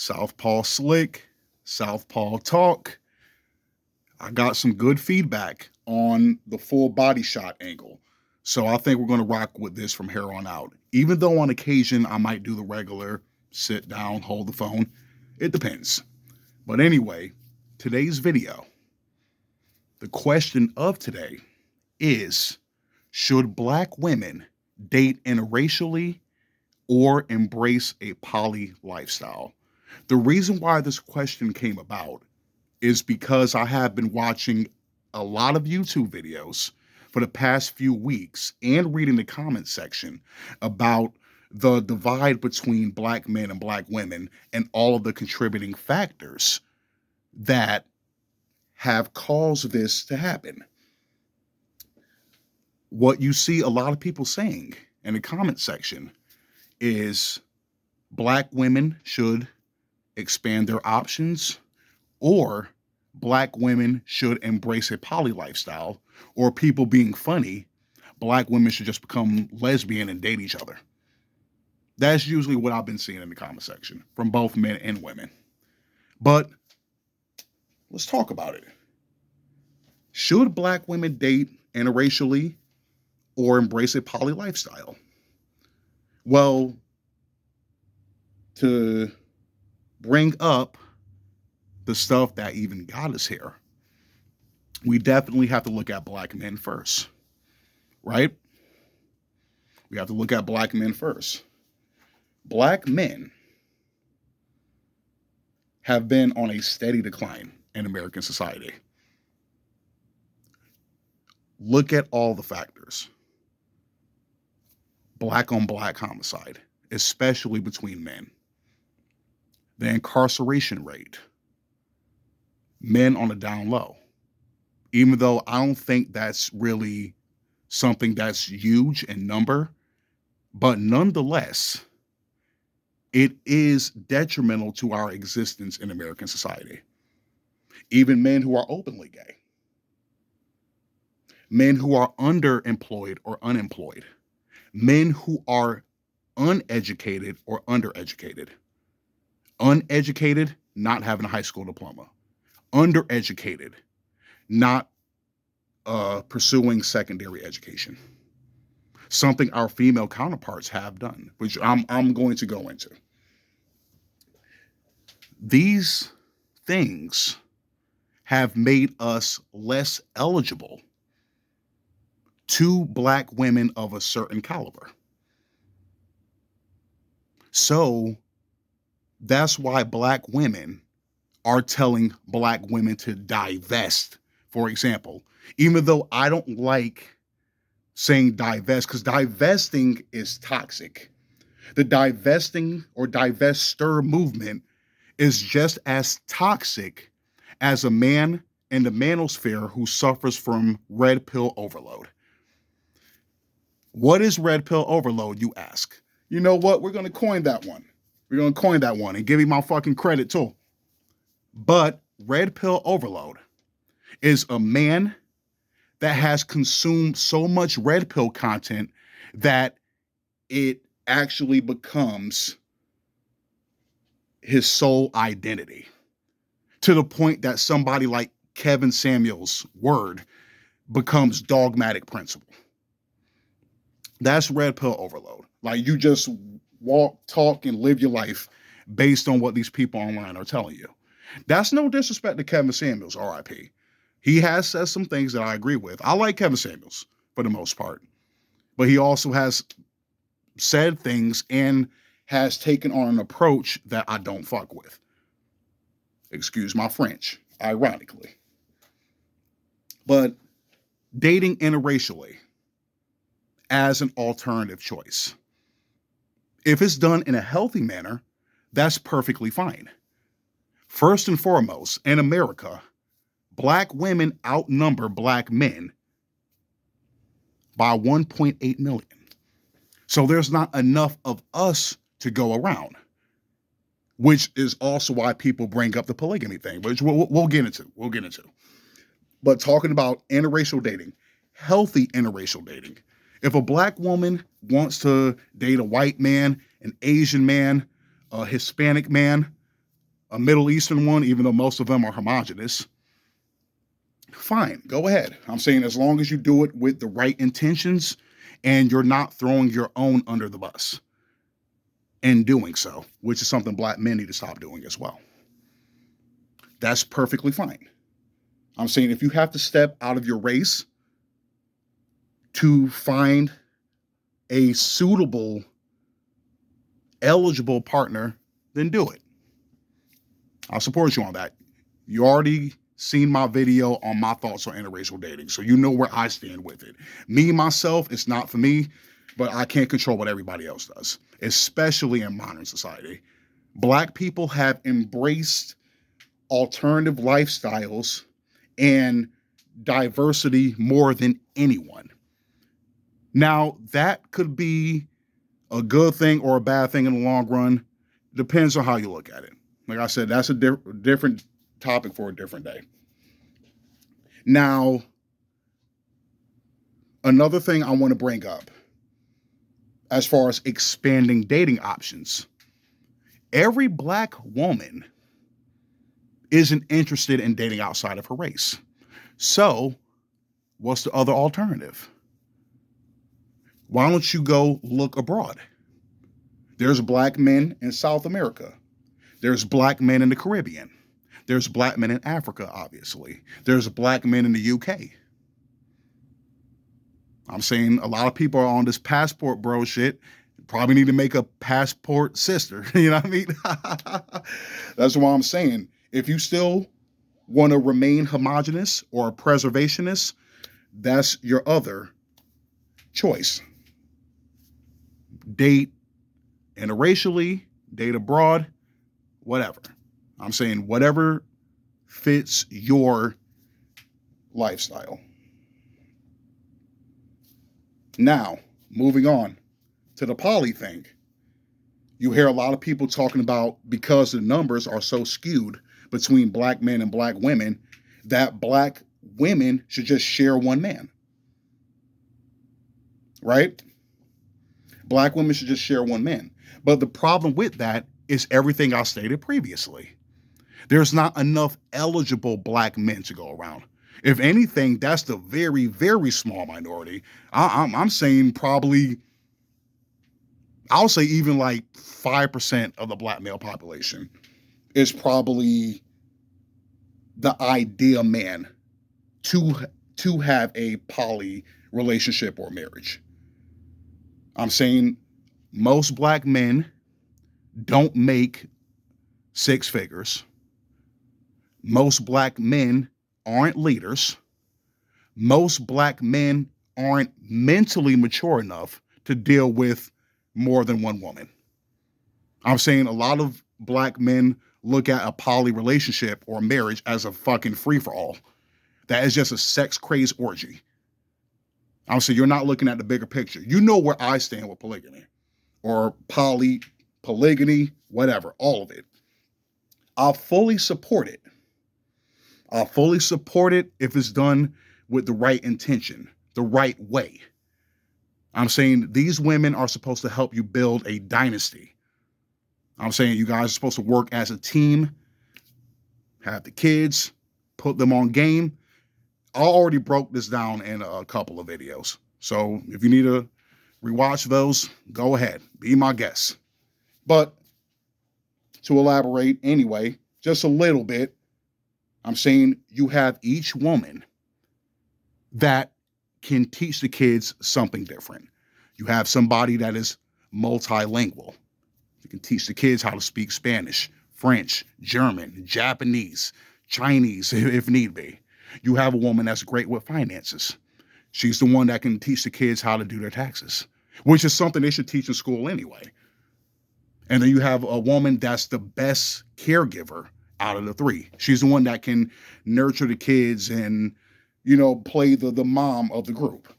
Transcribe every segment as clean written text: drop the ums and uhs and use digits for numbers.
Southpaw slick, Southpaw talk. I got some good feedback on the full body shot angle. So I think we're going to rock with this from here on out. Even though on occasion I might do the regular sit down, hold the phone. It depends. But anyway, today's video, the question of today is, should black women date interracially or embrace a poly lifestyle? The reason why this question came about is because I have been watching a lot of YouTube videos for the past few weeks and reading the comment section about the divide between black men and black women and all of the contributing factors that have caused this to happen. What you see a lot of people saying in the comment section is black women should expand their options, or black women should embrace a poly lifestyle, or people being funny, black women should just become lesbian and date each other. That's usually what I've been seeing in the comment section from both men and women. But let's talk about it. Should black women date interracially or embrace a poly lifestyle? Well, to bring up the stuff that even got us here, we definitely have to look at black men first, right? We have to look at black men first. Black men have been on a steady decline in American society. Look at all the factors. Black on black homicide, especially between men. The incarceration rate, men on the down low. Even though I don't think that's really something that's huge in number, but nonetheless, it is detrimental to our existence in American society. Even men who are openly gay, men who are underemployed or unemployed, men who are uneducated or undereducated. Uneducated, not having a high school diploma. Undereducated, not pursuing secondary education. Something our female counterparts have done, which I'm going to go into. These things have made us less eligible to black women of a certain caliber. So that's why black women are telling black women to divest, for example, even though I don't like saying divest, because divesting is toxic. The divesting or divester movement is just as toxic as a man in the manosphere who suffers from red pill overload. What is red pill overload, you ask? You know what? We're going to coin that one. We're going to coin that one and give you my fucking credit too. But red pill overload is a man that has consumed so much red pill content that it actually becomes his sole identity, to the point that somebody like Kevin Samuels' word becomes dogmatic principle. That's red pill overload. Like, you just walk, talk, and live your life based on what these people online are telling you. That's no disrespect to Kevin Samuels, RIP. He has said some things that I agree with. I like Kevin Samuels for the most part, but he also has said things and has taken on an approach that I don't fuck with. Excuse my French, ironically. But dating interracially as an alternative choice, if it's done in a healthy manner, that's perfectly fine. First and foremost, in America, black women outnumber black men by 1.8 million. So there's not enough of us to go around, which is also why people bring up the polygamy thing, which we'll get into. We'll get into. But talking about interracial dating, healthy interracial dating. If a black woman wants to date a white man, an Asian man, a Hispanic man, a Middle Eastern one, even though most of them are homogenous, fine, go ahead. I'm saying as long as you do it with the right intentions and you're not throwing your own under the bus in doing so, which is something black men need to stop doing as well. That's perfectly fine. I'm saying if you have to step out of your race to find a suitable, eligible partner, then do it. I'll support you on that. You already seen my video on my thoughts on interracial dating, so you know where I stand with it. Me, myself, it's not for me, but I can't control what everybody else does, especially in modern society. Black people have embraced alternative lifestyles and diversity more than anyone. Now, that could be a good thing or a bad thing in the long run. Depends on how you look at it. Like I said, that's a different topic for a different day. Now, another thing I want to bring up as far as expanding dating options. Every black woman isn't interested in dating outside of her race. So, what's the other alternative? Why don't you go look abroad? There's black men in South America. There's black men in the Caribbean. There's black men in Africa, obviously. There's black men in the UK. I'm saying a lot of people are on this passport bro shit. Probably need to make a passport sister. You know what I mean? That's what I'm saying. If you still want to remain homogenous or a preservationist, that's your other choice. Date interracially, date abroad, whatever. I'm saying whatever fits your lifestyle. Now, moving on to the poly thing. You hear a lot of people talking about, because the numbers are so skewed between black men and black women, that black women should just share one man. Right? Black women should just share one man. But the problem with that is everything I stated previously. There's not enough eligible black men to go around. If anything, that's the very, very small minority. I'm saying probably, I'll say even like 5% of the black male population is probably the ideal man to have a poly relationship or marriage. I'm saying most black men don't make six figures. Most black men aren't leaders. Most black men aren't mentally mature enough to deal with more than one woman. I'm saying a lot of black men look at a poly relationship or marriage as a fucking free-for-all. That is just a sex-crazed orgy. I'm saying you're not looking at the bigger picture. You know where I stand with polygamy or polygamy, whatever, all of it. I'll fully support it. I'll fully support it if it's done with the right intention, the right way. I'm saying these women are supposed to help you build a dynasty. I'm saying you guys are supposed to work as a team, have the kids, put them on game. I already broke this down in a couple of videos. So if you need to rewatch those, go ahead, be my guest. But to elaborate anyway, just a little bit, I'm saying you have each woman that can teach the kids something different. You have somebody that is multilingual. You can teach the kids how to speak Spanish, French, German, Japanese, Chinese, if need be. You have a woman that's great with finances. She's the one that can teach the kids how to do their taxes, which is something they should teach in school anyway. And then you have a woman that's the best caregiver out of the three. She's the one that can nurture the kids and, play the mom of the group.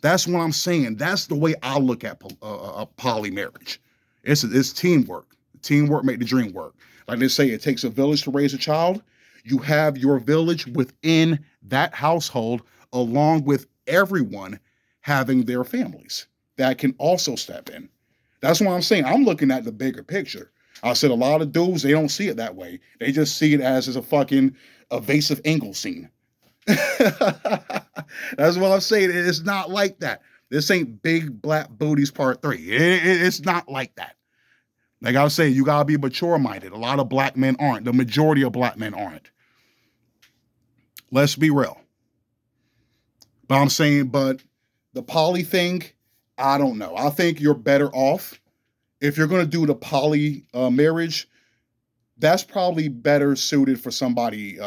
That's what I'm saying. That's the way I look at a poly marriage. It's teamwork. Teamwork make the dream work. Like they say, it takes a village to raise a child. You have your village within that household, along with everyone having their families that can also step in. That's what I'm saying. I'm looking at the bigger picture. I said a lot of dudes, they don't see it that way. They just see it as a fucking evasive angle scene. That's what I'm saying. It's not like that. This ain't Big Black Booties Part 3. It's not like that. Like I was saying, you gotta be mature-minded. A lot of black men aren't. The majority of black men aren't. Let's be real. But I'm saying, but the poly thing, I don't know. I think you're better off if you're gonna do the poly marriage. That's probably better suited for somebody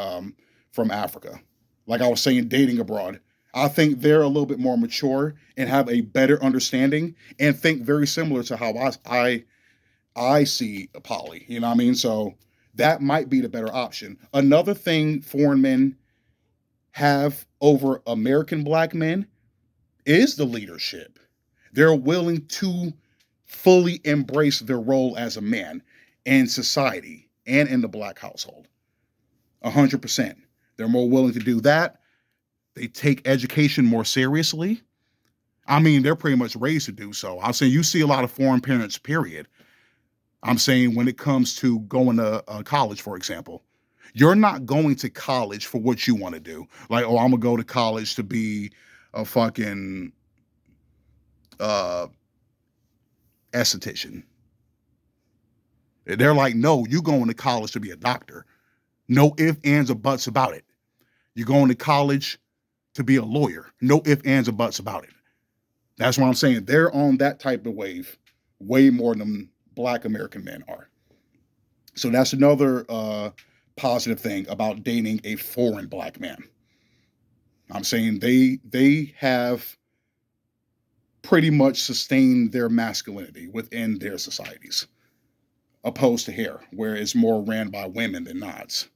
from Africa. Like I was saying, dating abroad. I think they're a little bit more mature and have a better understanding and think very similar to how I see a poly. You know what I mean? So that might be the better option. Another thing foreign men have over American black men is the leadership. They're willing to fully embrace their role as a man in society and in the black household. 100%. They're more willing to do that. They take education more seriously. I mean, they're pretty much raised to do so. I'm saying you see a lot of foreign parents, period. I'm saying when it comes to going to college, for example, you're not going to college for what you want to do. Like, oh, I'm going to go to college to be a fucking esthetician. They're like, no, you're going to college to be a doctor. No ifs, ands, or buts about it. You're going to college to be a lawyer. No ifs, ands, or buts about it. That's what I'm saying. They're on that type of wave way more than black American men are. So that's another positive thing about dating a foreign black man. I'm saying they have pretty much sustained their masculinity within their societies, opposed to here, where it's more ran by women than not.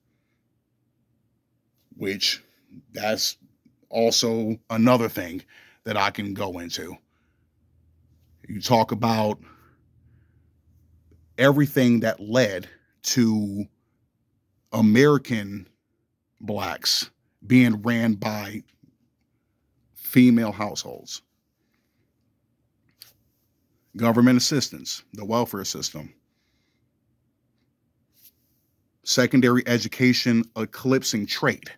Which that's also another thing that I can go into. You talk about everything that led to American blacks being ran by female households. Government assistance, the welfare system, secondary education eclipsing trade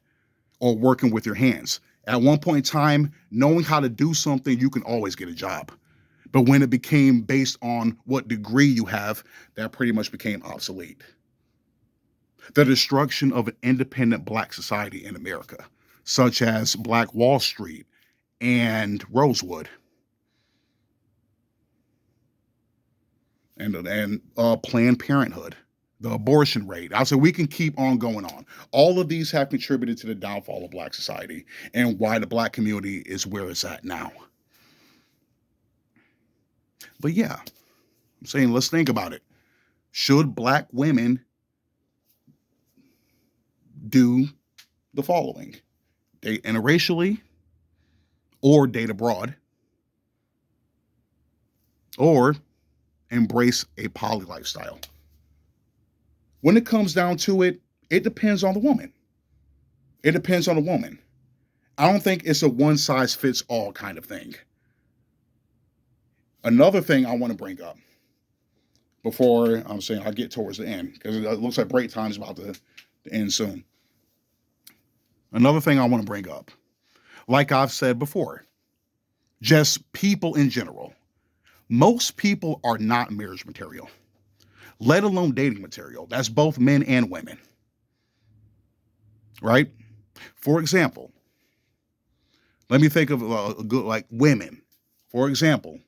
or working with your hands. At one point in time, knowing how to do something, you can always get a job. But when it became based on what degree you have, that pretty much became obsolete. The destruction of an independent black society in America, such as Black Wall Street and Rosewood, and Planned Parenthood, the abortion rate. I said we can keep on going on. All of these have contributed to the downfall of black society and why the black community is where it's at now. But yeah, I'm saying let's think about it. Should black women do the following? Date interracially or date abroad, or embrace a poly lifestyle? When it comes down to it, it depends on the woman. It depends on the woman. I don't think it's a one size fits all kind of thing. Another thing I want to bring up before I'm saying I get towards the end, because it looks like break time is about to end soon. Another thing I want to bring up, like I've said before, just people in general. Most people are not marriage material, let alone dating material. That's both men and women, right? For example, let me think of a good, like women. For example,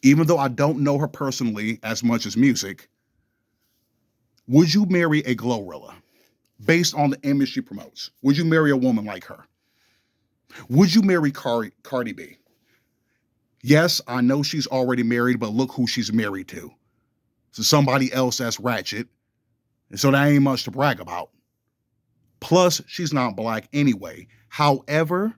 even though I don't know her personally as much as music, would you marry a Glorilla based on the image she promotes? Would you marry a woman like her? Would you marry Cardi B? Yes, I know she's already married, but look who she's married to. So somebody else that's ratchet. And so that ain't much to brag about. Plus, she's not black anyway. However,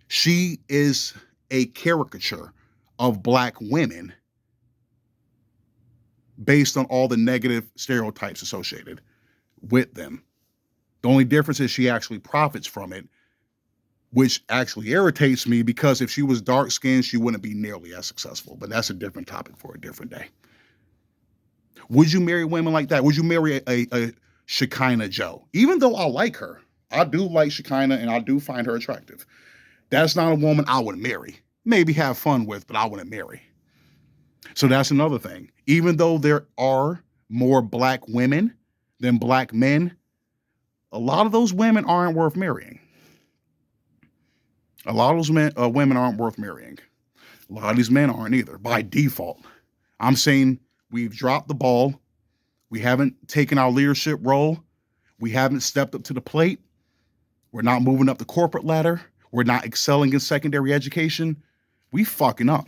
she is a caricature of black women based on all the negative stereotypes associated with them. The only difference is she actually profits from it, which actually irritates me, because if she was dark-skinned, she wouldn't be nearly as successful. But that's a different topic for a different day. Would you marry women like that? Would you marry a Shekinah Joe? Even though I like her, I do like Shekinah and I do find her attractive. That's not a woman I would marry. Maybe have fun with, but I wouldn't marry. So that's another thing. Even though there are more black women than black men, a lot of those women aren't worth marrying. A lot of those women aren't worth marrying. A lot of these men aren't either, by default. I'm saying we've dropped the ball. We haven't taken our leadership role. We haven't stepped up to the plate. We're not moving up the corporate ladder. We're not excelling in secondary education. We fucking up.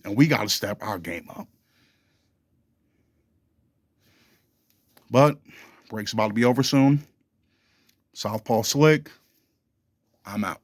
And we got to step our game up. But break's about to be over soon. Southpaw Slick. I'm out.